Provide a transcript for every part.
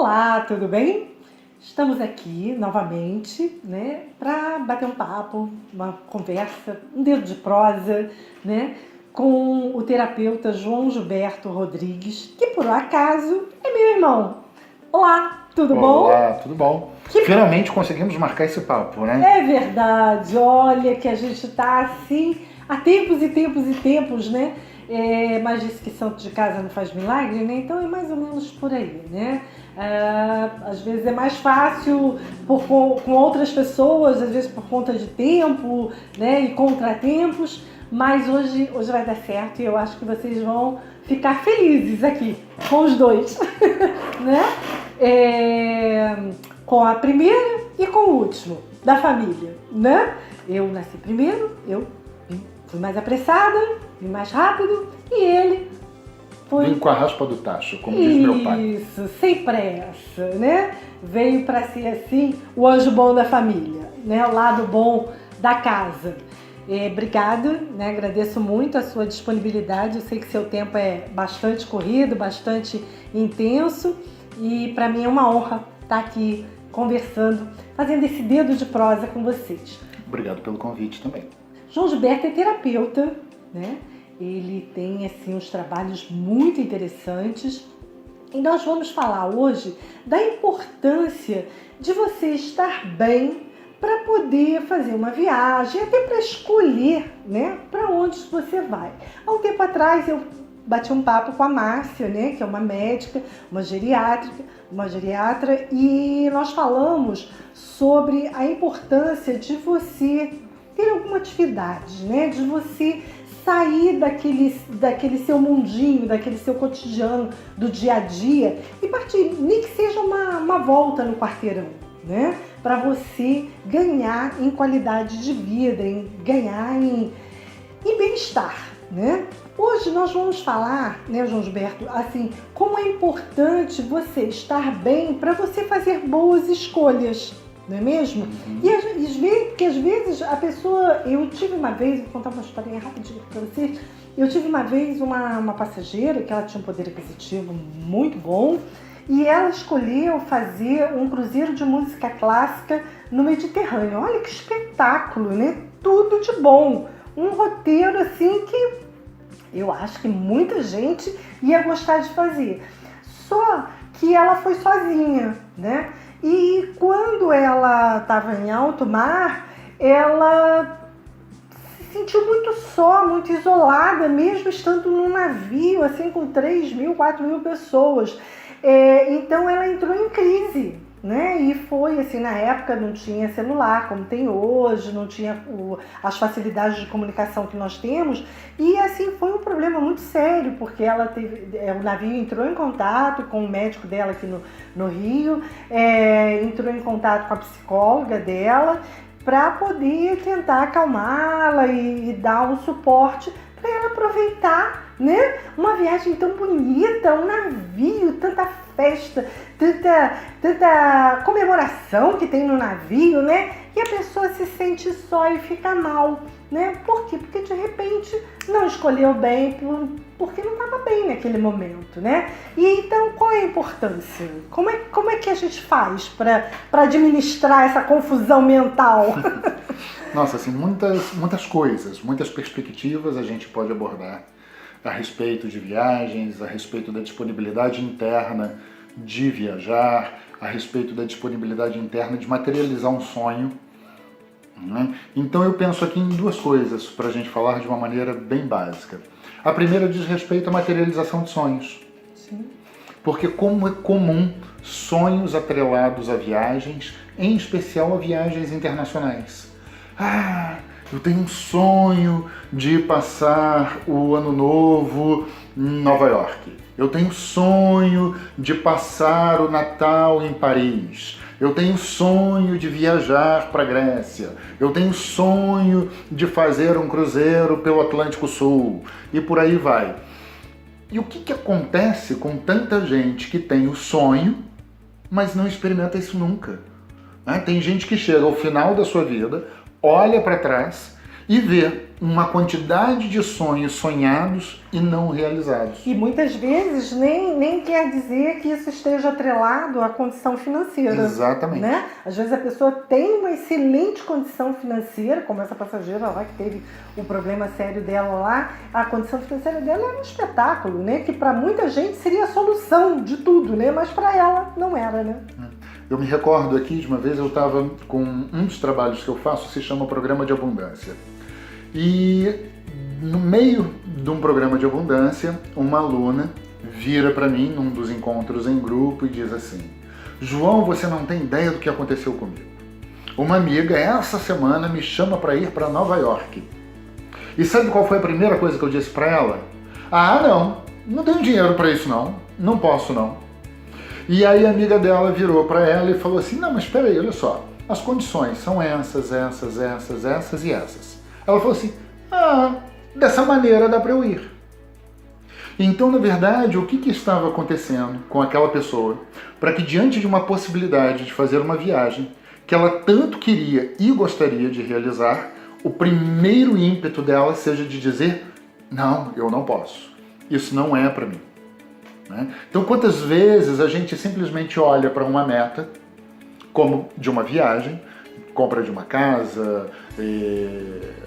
Olá, tudo bem? Estamos aqui novamente, né, para bater um papo, uma conversa, um dedo de prosa, né, com o terapeuta João Gilberto Rodrigues, que por acaso é meu irmão. Olá, tudo bom? Olá, tudo bom? Finalmente conseguimos marcar esse papo, né? É verdade, olha que a gente está assim há tempos e tempos e tempos, né? Mas disse que santo de casa não faz milagre, né? Então é mais ou menos por aí, né? Às vezes é mais fácil com outras pessoas, às vezes por conta de tempo, né? E contratempos, mas hoje vai dar certo e eu acho que vocês vão ficar felizes aqui com os dois, né? Com a primeira e com o último da família, né? Eu nasci primeiro, eu fui mais apressada, vim mais rápido e ele foi... Vim com a raspa do tacho, como diz meu pai. Isso, sem pressa, né? Veio para ser assim o anjo bom da família, né? O lado bom da casa. Obrigada, né? Agradeço muito a sua disponibilidade. Eu sei que seu tempo é bastante corrido, bastante intenso e para mim é uma honra estar aqui conversando, fazendo esse dedo de prosa com vocês. Obrigado pelo convite também. João Gilberto é terapeuta, né? Ele tem assim uns trabalhos muito interessantes e nós vamos falar hoje da importância de você estar bem para poder fazer uma viagem, até para escolher, né, para onde você vai. Há um tempo atrás eu bati um papo com a Márcia, né, que é uma médica, uma geriatra, e nós falamos sobre a importância de você ter alguma atividade, né, de você sair daquele seu mundinho, daquele seu cotidiano, do dia a dia e partir, nem que seja uma volta no quarteirão, né? Para você ganhar em qualidade de vida, ganhar em bem-estar, né? Hoje nós vamos falar, né, João Gilberto, assim, como é importante você estar bem para você fazer boas escolhas, não é mesmo? Porque às vezes a pessoa... Eu tive uma vez, vou contar uma historinha rapidinho para vocês. Eu tive uma vez uma passageira que ela tinha um poder aquisitivo muito bom e ela escolheu fazer um cruzeiro de música clássica no Mediterrâneo. Olha que espetáculo, né? Tudo de bom. Um roteiro assim que eu acho que muita gente ia gostar de fazer. Só que ela foi sozinha, né? E quando ela estava em alto mar, ela se sentiu muito só, muito isolada, mesmo estando num navio assim com 3.000, 4.000 pessoas. Então ela entrou em crise, né? E foi assim, na época não tinha celular como tem hoje, não tinha as facilidades de comunicação que nós temos, e assim foi um problema muito sério, porque ela teve, o navio entrou em contato com o médico dela aqui no Rio, entrou em contato com a psicóloga dela para poder tentar acalmá-la e dar um suporte para ela aproveitar, né? Uma viagem tão bonita, um navio, tanta festa, tanta comemoração que tem no navio, né? E a pessoa se sente só e fica mal, né? Por quê? Porque de repente não escolheu bem, porque não estava bem naquele momento, né? E então qual é a importância? Como é que a gente faz para administrar essa confusão mental? Nossa, assim, muitas coisas, muitas perspectivas a gente pode abordar a respeito de viagens, a respeito da disponibilidade interna de viajar, a respeito da disponibilidade interna de materializar um sonho, né? Então eu penso aqui em duas coisas para a gente falar de uma maneira bem básica. A primeira diz respeito à materialização de sonhos. Sim. Porque como é comum sonhos atrelados a viagens, em especial a viagens internacionais. Eu tenho um sonho de passar o Ano Novo em Nova York. Eu tenho sonho de passar o Natal em Paris. Eu tenho sonho de viajar para a Grécia. Eu tenho sonho de fazer um cruzeiro pelo Atlântico Sul. E por aí vai. E o que acontece com tanta gente que tem o sonho, mas não experimenta isso nunca? Tem gente que chega ao final da sua vida, olha para trás e ver uma quantidade de sonhos sonhados e não realizados. E muitas vezes nem quer dizer que isso esteja atrelado à condição financeira. Exatamente. Né? Às vezes a pessoa tem uma excelente condição financeira, como essa passageira lá que teve o problema sério dela lá, a condição financeira dela era um espetáculo, né? Que para muita gente seria a solução de tudo, né? Mas para ela não era, né? Eu me recordo aqui de uma vez eu estava com um dos trabalhos que eu faço, se chama Programa de Abundância. E no meio de um programa de abundância, uma aluna vira para mim num dos encontros em grupo e diz assim: João, você não tem ideia do que aconteceu comigo. Uma amiga essa semana me chama para ir para Nova York. E sabe qual foi a primeira coisa que eu disse para ela? Ah, não tenho dinheiro para isso não posso não. E aí a amiga dela virou para ela e falou assim: não, mas espera aí, olha só, as condições são essas e essas. Ela falou assim: dessa maneira dá para eu ir. Então, na verdade, o que estava acontecendo com aquela pessoa para que, diante de uma possibilidade de fazer uma viagem que ela tanto queria e gostaria de realizar, o primeiro ímpeto dela seja de dizer: não, eu não posso, isso não é para mim. Né? Então, quantas vezes a gente simplesmente olha para uma meta, como de uma viagem, compra de uma casa,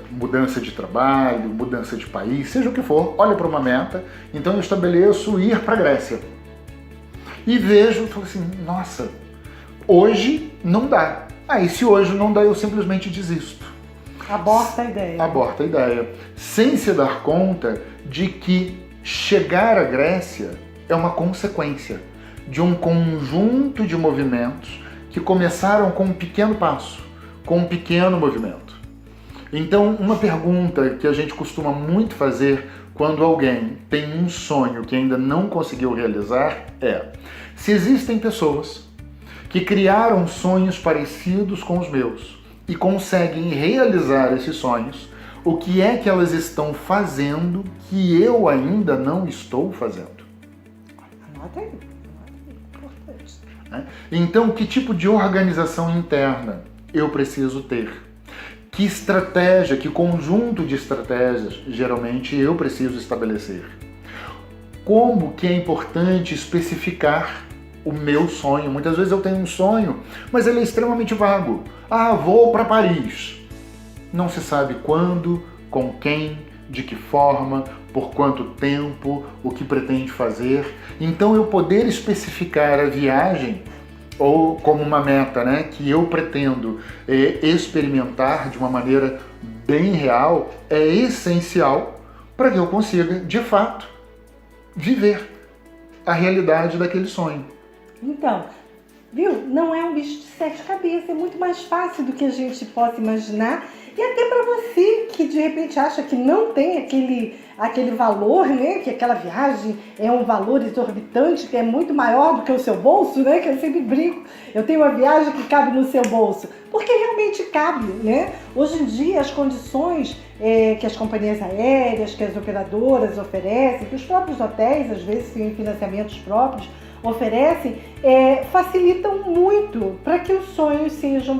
mudança de trabalho, mudança de país, seja o que for, olha para uma meta, então eu estabeleço ir para a Grécia. E vejo, falo assim, nossa, hoje não dá. E se hoje não dá, eu simplesmente desisto. Aborta a ideia. Aborta a ideia. Sem se dar conta de que chegar à Grécia é uma consequência de um conjunto de movimentos que começaram com um pequeno passo, com um pequeno movimento. Então, uma pergunta que a gente costuma muito fazer quando alguém tem um sonho que ainda não conseguiu realizar é: se existem pessoas que criaram sonhos parecidos com os meus e conseguem realizar esses sonhos, o que é que elas estão fazendo que eu ainda não estou fazendo? Anota aí. Importante. Então, que tipo de organização interna eu preciso ter? Que estratégia, que conjunto de estratégias, geralmente, eu preciso estabelecer? Como que é importante especificar o meu sonho? Muitas vezes eu tenho um sonho, mas ele é extremamente vago. Vou para Paris. Não se sabe quando, com quem, de que forma, por quanto tempo, o que pretende fazer. Então, eu poder especificar a viagem ou como uma meta, né, que eu pretendo experimentar de uma maneira bem real, é essencial para que eu consiga, de fato, viver a realidade daquele sonho. Então, viu? Não é um bicho de sete cabeças, é muito mais fácil do que a gente possa imaginar. E até para você que de repente acha que não tem aquele valor, né? Que aquela viagem é um valor exorbitante, que é muito maior do que o seu bolso, né? Que eu sempre brinco, eu tenho uma viagem que cabe no seu bolso. Porque realmente cabe, né? Hoje em dia as condições que as companhias aéreas, que as operadoras oferecem, que os próprios hotéis, às vezes têm financiamentos próprios, oferecem, facilitam muito para que os sonhos sejam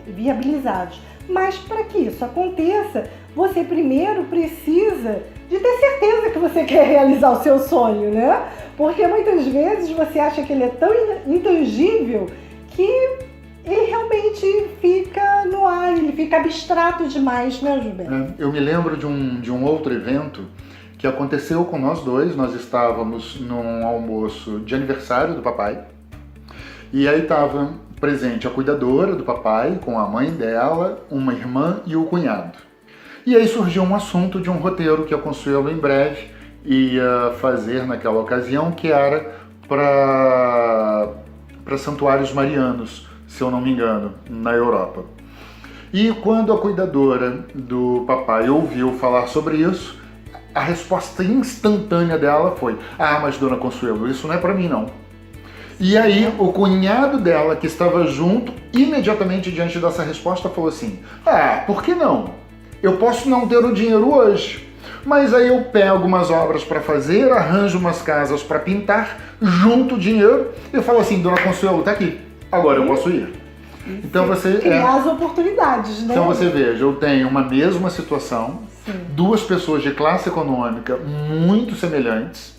viabilizados. Mas para que isso aconteça, você primeiro precisa de ter certeza que você quer realizar o seu sonho, né? Porque muitas vezes você acha que ele é tão intangível que ele realmente fica no ar, ele fica abstrato demais, né, Gilberto? Eu me lembro de um outro evento que aconteceu com nós dois. Nós estávamos num almoço de aniversário do papai e aí estava presente a cuidadora do papai com a mãe dela, uma irmã e o cunhado. E aí surgiu um assunto de um roteiro que a Consuelo em breve ia fazer naquela ocasião, que era para santuários marianos, se eu não me engano, na Europa. E quando a cuidadora do papai ouviu falar sobre isso, a resposta instantânea dela foi: mas dona Consuelo, isso não é para mim não. E aí o cunhado dela, que estava junto, imediatamente diante dessa resposta falou assim: por que não? Eu posso não ter o dinheiro hoje, mas aí eu pego umas obras para fazer, arranjo umas casas para pintar, junto o dinheiro e falo assim: dona Consuelo, tá aqui, agora eu posso ir. Então você criar as oportunidades, né? Então você veja, eu tenho uma mesma situação, duas pessoas de classe econômica muito semelhantes,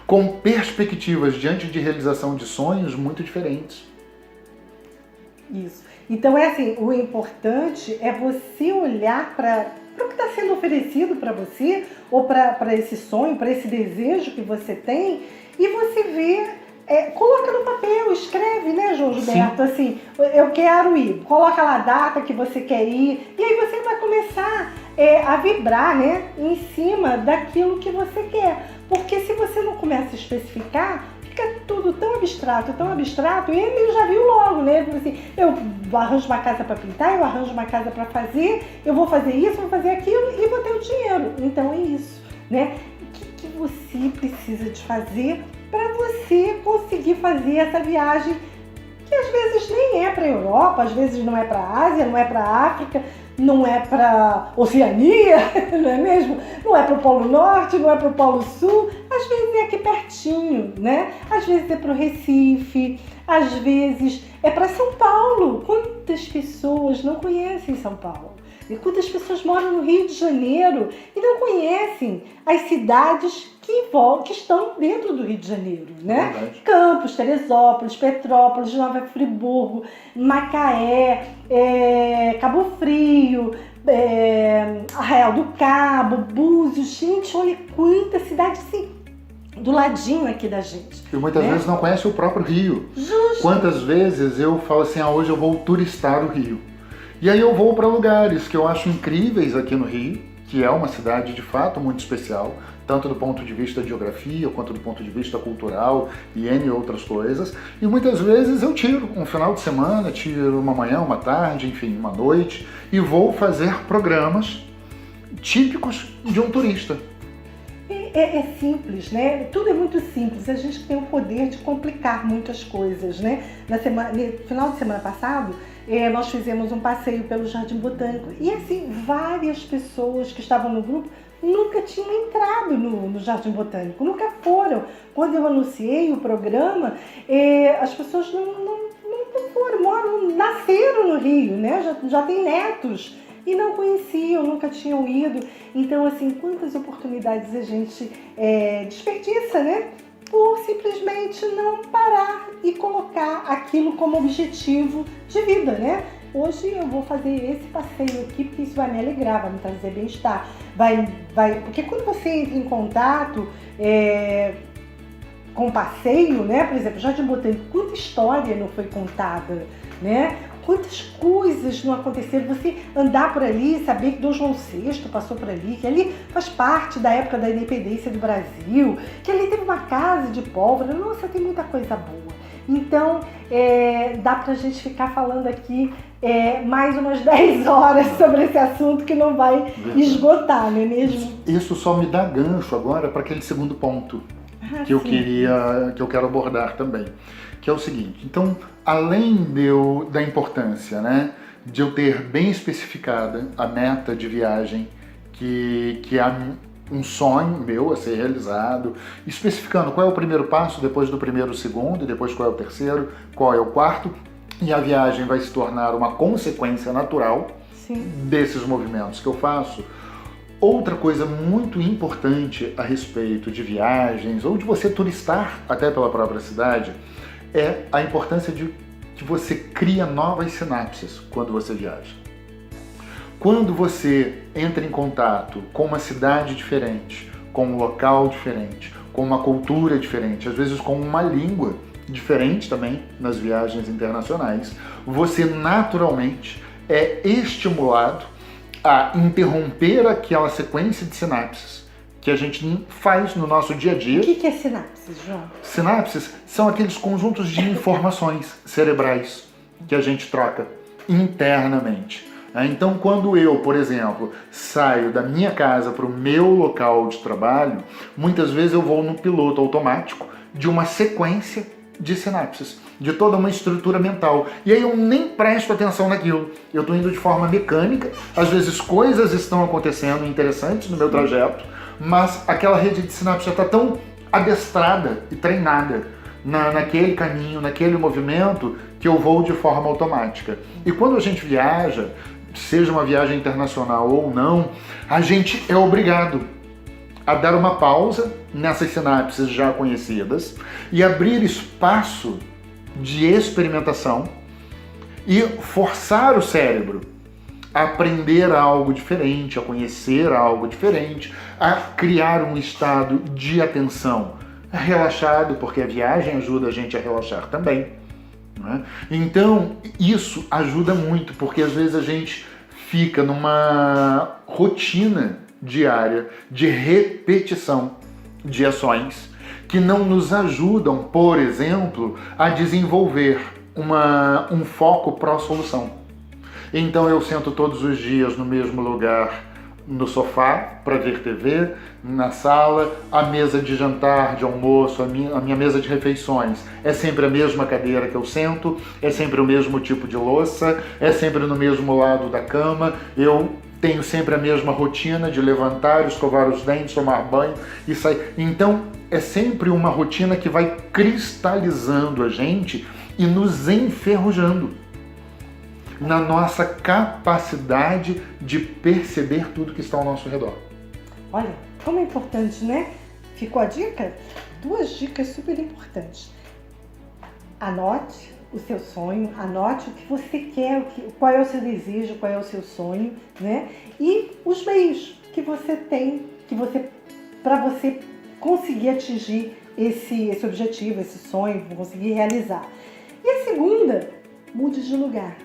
com perspectivas diante de realização de sonhos muito diferentes. Isso. Então é assim, o importante é você olhar para o que está sendo oferecido para você, ou para esse sonho, para esse desejo que você tem, e você ver, coloca no papel, escreve, né, João Gilberto? Assim, eu quero ir, coloca lá a data que você quer ir, e aí você vai começar a vibrar, né, em cima daquilo que você quer. Porque se você não começa a especificar, fica tudo tão abstrato, e ele já viu logo, né? Assim, eu arranjo uma casa para pintar, eu arranjo uma casa para fazer, eu vou fazer isso, vou fazer aquilo e vou ter o dinheiro. Então é isso, né? O que você precisa de fazer para você conseguir fazer essa viagem, que às vezes nem é para a Europa, às vezes não é para a Ásia, não é para a África, não é para Oceania, não é mesmo? Não é para o Polo Norte, não é para o Polo Sul, às vezes é aqui pertinho, né? Às vezes é para o Recife, às vezes é para São Paulo. Quantas pessoas não conhecem São Paulo? E quantas pessoas moram no Rio de Janeiro e não conhecem as cidades que estão dentro do Rio de Janeiro, né? Verdade. Campos, Teresópolis, Petrópolis, Nova Friburgo, Macaé, Cabo Frio, Arraial do Cabo, Búzios. Gente, olha quanta cidade assim, do ladinho aqui da gente. E muitas vezes não conhece o próprio Rio. Justo. Quantas vezes eu falo assim, hoje eu vou turistar o Rio. E aí eu vou para lugares que eu acho incríveis aqui no Rio, que é uma cidade de fato muito especial, tanto do ponto de vista de geografia, quanto do ponto de vista cultural e N outras coisas. E muitas vezes eu tiro um final de semana, tiro uma manhã, uma tarde, enfim, uma noite, e vou fazer programas típicos de um turista. É simples, né? Tudo é muito simples. A gente tem o poder de complicar muitas coisas, né? No final de semana passado, nós fizemos um passeio pelo Jardim Botânico. E assim, várias pessoas que estavam no grupo nunca tinham entrado no Jardim Botânico, nunca foram. Quando eu anunciei o programa, as pessoas não foram, nasceram no Rio, né? Já têm netos. E não conheciam, nunca tinham ido. Então, assim, quantas oportunidades a gente desperdiça, né? Por simplesmente não parar e colocar aquilo como objetivo de vida, né? Hoje eu vou fazer esse passeio aqui porque isso vai me alegrar, vai me trazer bem-estar. Porque quando você entra em contato com o passeio, né? Por exemplo, Jardim Botânico, quanta história não foi contada, né? Quantas coisas não aconteceram, você andar por ali, saber que Dom João VI passou por ali, que ali faz parte da época da independência do Brasil, que ali teve uma casa de pólvora, nossa, tem muita coisa boa. Então, dá pra gente ficar falando aqui mais umas 10 horas sobre esse assunto que não vai esgotar, não é mesmo? Isso só me dá gancho agora para aquele segundo ponto que eu quero abordar também, que é o seguinte. Então, além da importância, né, de eu ter bem especificada a meta de viagem, que é um sonho meu a ser realizado, especificando qual é o primeiro passo, depois do primeiro o segundo, e depois qual é o terceiro, qual é o quarto, e a viagem vai se tornar uma consequência natural desses movimentos que eu faço. Outra coisa muito importante a respeito de viagens, ou de você turistar até pela própria cidade, é a importância de que você cria novas sinapses quando você viaja. Quando você entra em contato com uma cidade diferente, com um local diferente, com uma cultura diferente, às vezes com uma língua diferente também nas viagens internacionais, você naturalmente é estimulado a interromper aquela sequência de sinapses que a gente faz no nosso dia a dia. O que é sinapses, João? Sinapses são aqueles conjuntos de informações cerebrais que a gente troca internamente. Então, quando eu, por exemplo, saio da minha casa para o meu local de trabalho, muitas vezes eu vou no piloto automático de uma sequência de sinapses, de toda uma estrutura mental. E aí eu nem presto atenção naquilo. Eu estou indo de forma mecânica, às vezes coisas estão acontecendo interessantes no meu trajeto, mas aquela rede de sinapses já está tão adestrada e treinada naquele caminho, naquele movimento, que eu vou de forma automática. E quando a gente viaja, seja uma viagem internacional ou não, a gente é obrigado a dar uma pausa nessas sinapses já conhecidas e abrir espaço de experimentação e forçar o cérebro a aprender algo diferente, a conhecer algo diferente, a criar um estado de atenção relaxado, porque a viagem ajuda a gente a relaxar também, né? Então, isso ajuda muito, porque às vezes a gente fica numa rotina diária de repetição de ações que não nos ajudam, por exemplo, a desenvolver um foco pró-solução. Então eu sento todos os dias no mesmo lugar, no sofá, para ver TV, na sala, a mesa de jantar, de almoço, a minha mesa de refeições é sempre a mesma cadeira que eu sento, é sempre o mesmo tipo de louça, é sempre no mesmo lado da cama, eu tenho sempre a mesma rotina de levantar, escovar os dentes, tomar banho e sair. Então é sempre uma rotina que vai cristalizando a gente e nos enferrujando na nossa capacidade de perceber tudo que está ao nosso redor. Olha, como é importante, né? Ficou a dica? 2 dicas super importantes. Anote o seu sonho, anote o que você quer, qual é o seu desejo, qual é o seu sonho, né? E os meios que você tem, para você conseguir atingir esse objetivo, esse sonho, conseguir realizar. E a segunda, mude de lugar.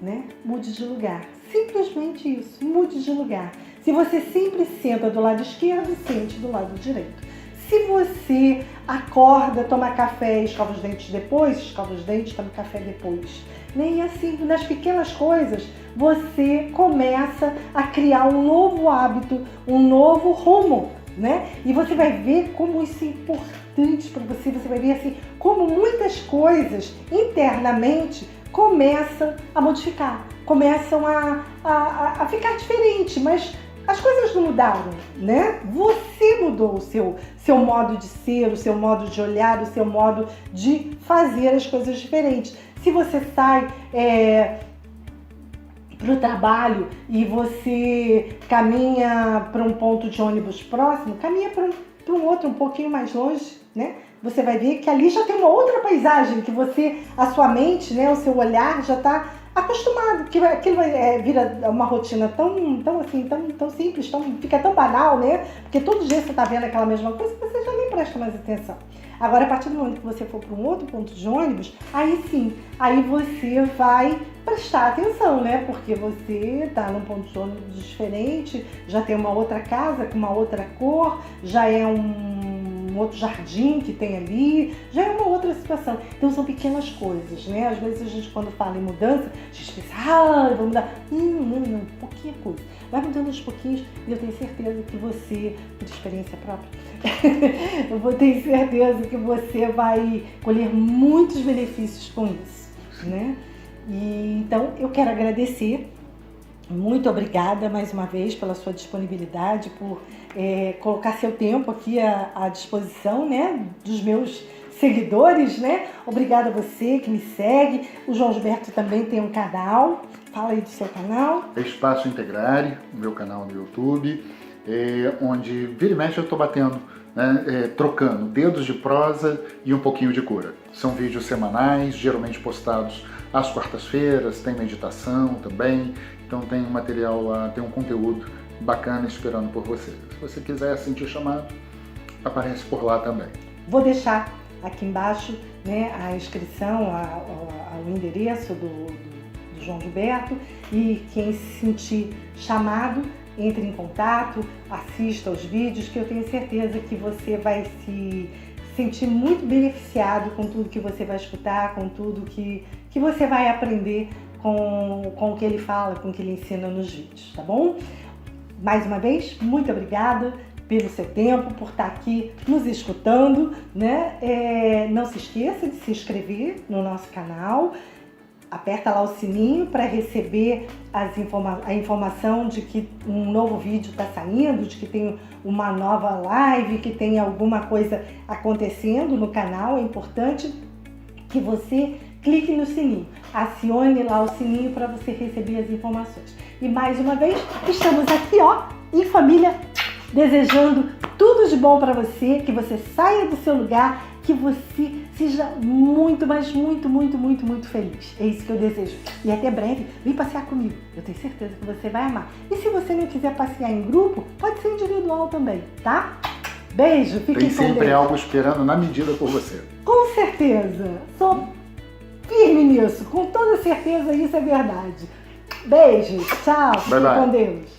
Né? Mude de lugar. Simplesmente isso, mude de lugar. Se você sempre senta do lado esquerdo, sente do lado direito. Se você acorda, toma café e escova os dentes depois, escova os dentes, toma café depois. Nem assim, nas pequenas coisas, você começa a criar um novo hábito, um novo rumo, né? E você vai ver como isso é importante para você, você vai ver assim, como muitas coisas internamente começam a modificar, começam a ficar diferente, mas as coisas não mudaram, né? Você mudou o seu modo de ser, o seu modo de olhar, o seu modo de fazer as coisas diferentes. Se você sai para o trabalho e você caminha para um ponto de ônibus próximo, caminha para um outro um pouquinho mais longe, né? Você vai ver que ali já tem uma outra paisagem que a sua mente, né, o seu olhar já está acostumado, que aquilo vira uma rotina tão simples, fica tão banal, né? Porque todo dia você está vendo aquela mesma coisa que você já nem presta mais atenção. Agora, a partir do momento que você for para um outro ponto de ônibus, aí sim, aí você vai prestar atenção, né? Porque você está num ponto de ônibus diferente, já tem uma outra casa com uma outra cor, já é um outro jardim que tem ali, já é uma outra situação. Então são pequenas coisas, né? Às vezes a gente, quando fala em mudança, a gente pensa, vou mudar. Não, pouquinha coisa. Vai mudando aos pouquinhos e eu tenho certeza que você, por experiência própria, eu tenho certeza que você vai colher muitos benefícios com isso, né? E, então eu quero agradecer. Muito obrigada mais uma vez pela sua disponibilidade, por colocar seu tempo aqui à disposição, né, dos meus seguidores, né? Obrigada a você que me segue. O João Gilberto também tem um canal. Fala aí do seu canal. Espaço Integrare, meu canal no YouTube, onde vira e mexe eu estou batendo, né, trocando dedos de prosa e um pouquinho de cura. São vídeos semanais, geralmente postados às quartas-feiras, tem meditação também. Então tem um material lá, tem um conteúdo bacana esperando por você. Se você quiser sentir chamado, aparece por lá também. Vou deixar aqui embaixo, né, a inscrição, o endereço do João Gilberto, e quem se sentir chamado, entre em contato, assista aos vídeos, que eu tenho certeza que você vai se sentir muito beneficiado com tudo que você vai escutar, com tudo que você vai aprender com o que ele fala, com o que ele ensina nos vídeos, tá bom? Mais uma vez, muito obrigada pelo seu tempo, por estar aqui nos escutando, né? Não se esqueça de se inscrever no nosso canal, aperta lá o sininho para receber a informação de que um novo vídeo está saindo, de que tem uma nova live, que tem alguma coisa acontecendo no canal. É importante que você clique no sininho. Acione lá o sininho para você receber as informações. E mais uma vez, estamos aqui, ó, em família, desejando tudo de bom para você, que você saia do seu lugar, que você seja muito, mas muito feliz. É isso que eu desejo. E até breve, vem passear comigo. Eu tenho certeza que você vai amar. E se você não quiser passear em grupo, pode ser individual também, tá? Beijo, fiquem com Deus. Tem sempre algo esperando na medida por você. Com certeza. Sou firme nisso. Com toda certeza isso é verdade. Beijo, tchau. Fiquem com Deus.